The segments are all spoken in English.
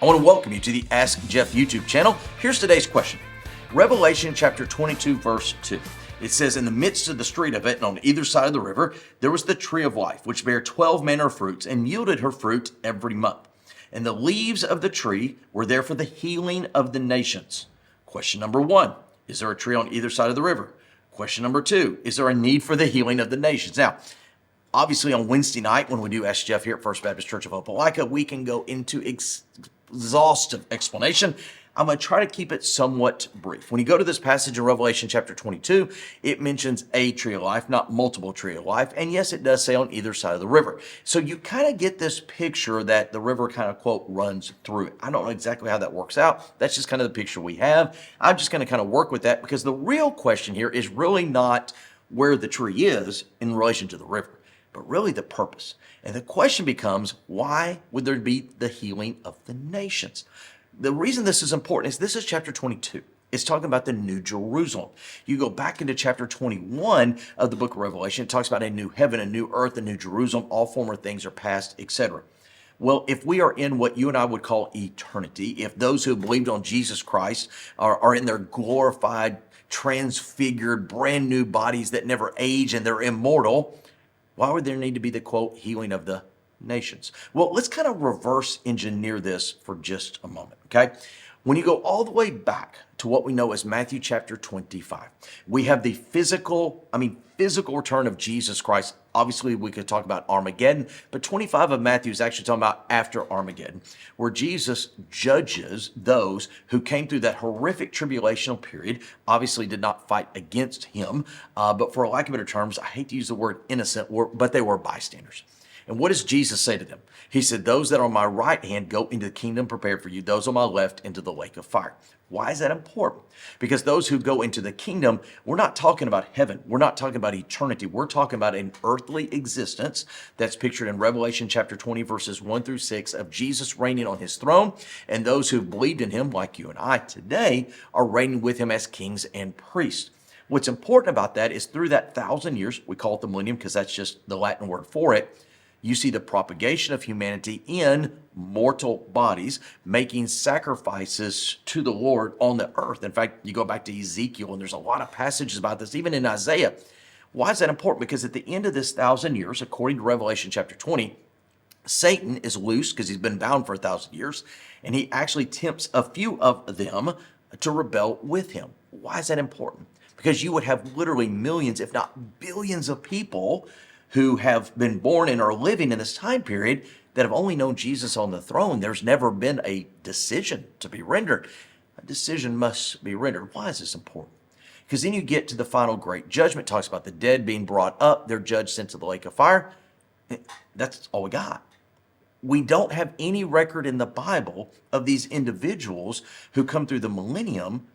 I want to welcome you to the Ask Jeff YouTube channel. Here's today's question. Revelation chapter 22, verse 2. It says, in the midst of the street of it, and on either side of the river, there was the tree of life, which bare 12 manner of fruits, and yielded her fruit every month. And the leaves of the tree were there for the healing of the nations. Question number 1, is there a tree on either side of the river? Question number 2, is there a need for the healing of the nations? Now, obviously on Wednesday night, when we do Ask Jeff here at First Baptist Church of Opelika, we can go into exhaustive explanation. I'm going to try to keep it somewhat brief. When you go to this passage in Revelation chapter 22, it mentions a tree of life, not multiple tree of life. And yes, it does say on either side of the river. So you kind of get this picture that the river kind of, quote, runs through it. I don't know exactly how that works out. That's just kind of the picture we have. I'm just going to kind of work with that because the real question here is really not where the tree is in relation to the river, but really the purpose. And the question becomes, why would there be the healing of the nations? The reason this is important is this is chapter 22. It's talking about the New Jerusalem. You go back into chapter 21 of the book of Revelation, it talks about a new heaven, a new earth, a new Jerusalem, all former things are past, etc. Well, if we are in what you and I would call eternity, if those who believed on Jesus Christ are in their glorified, transfigured, brand new bodies that never age and they're immortal, why would there need to be the, quote, healing of the nations? Well, let's kind of reverse engineer this for just a moment, okay? When you go all the way back to what we know as Matthew chapter 25, we have the physical return of Jesus Christ. Obviously, we could talk about Armageddon, but 25 of Matthew is actually talking about after Armageddon, where Jesus judges those who came through that horrific tribulational period, obviously did not fight against him, but for lack of better terms, I hate to use the word innocent, but they were bystanders. And what does Jesus say to them? He said, those that are on my right hand go into the kingdom prepared for you. Those on my left into the lake of fire. Why is that important? Because those who go into the kingdom, we're not talking about heaven. We're not talking about eternity. We're talking about an earthly existence that's pictured in Revelation chapter 20, verses 1 through 6 of Jesus reigning on his throne. And those who believed in him, like you and I today, are reigning with him as kings and priests. What's important about that is through that 1,000 years, we call it the millennium because that's just the Latin word for it, you see the propagation of humanity in mortal bodies, making sacrifices to the Lord on the earth. In fact, you go back to Ezekiel, and there's a lot of passages about this, even in Isaiah. Why is that important? Because at the end of this 1,000 years, according to Revelation chapter 20, Satan is loose because he's been bound for 1,000 years, and he actually tempts a few of them to rebel with him. Why is that important? Because you would have literally millions, if not billions of people who have been born and are living in this time period that have only known Jesus on the throne. There's never been a decision to be rendered. A decision must be rendered. Why is this important? Because then you get to the final great judgment, talks about the dead being brought up, they're judged, sent to the lake of fire. That's all we got. We don't have any record in the Bible of these individuals who come through the millennium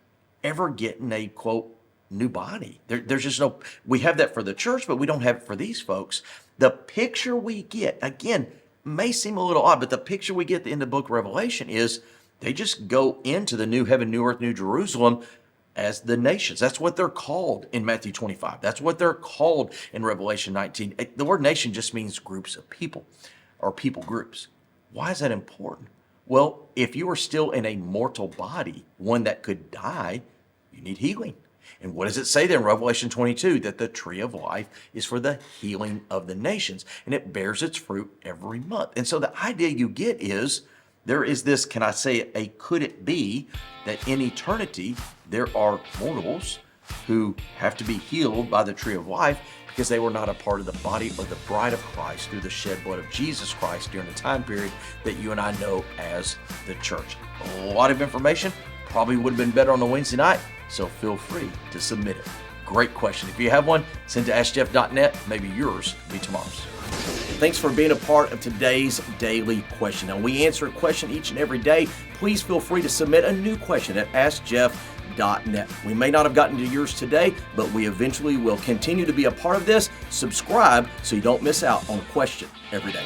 ever getting a, quote, new body. There's just no, we have that for the church, but we don't have it for these folks. The picture we get, again, may seem a little odd, but the picture we get in the book of Revelation is they just go into the new heaven, new earth, new Jerusalem as the nations. That's what they're called in Matthew 25. That's what they're called in Revelation 19. The word nation just means groups of people or people groups. Why is that important? Well, if you are still in a mortal body, one that could die, you need healing. And what does it say there in Revelation 22? That the tree of life is for the healing of the nations, and it bears its fruit every month. And so the idea you get is there is this, can I say a could it be that in eternity there are mortals who have to be healed by the tree of life because they were not a part of the body or the bride of Christ through the shed blood of Jesus Christ during the time period that you and I know as the church. A lot of information, probably would have been better on a Wednesday night. So feel free to submit it. Great question. If you have one, send to AskJeff.net. Maybe yours will be tomorrow's. Thanks for being a part of today's daily question. Now, we answer a question each and every day. Please feel free to submit a new question at AskJeff.net. We may not have gotten to yours today, but we eventually will continue to be a part of this. Subscribe so you don't miss out on a question every day.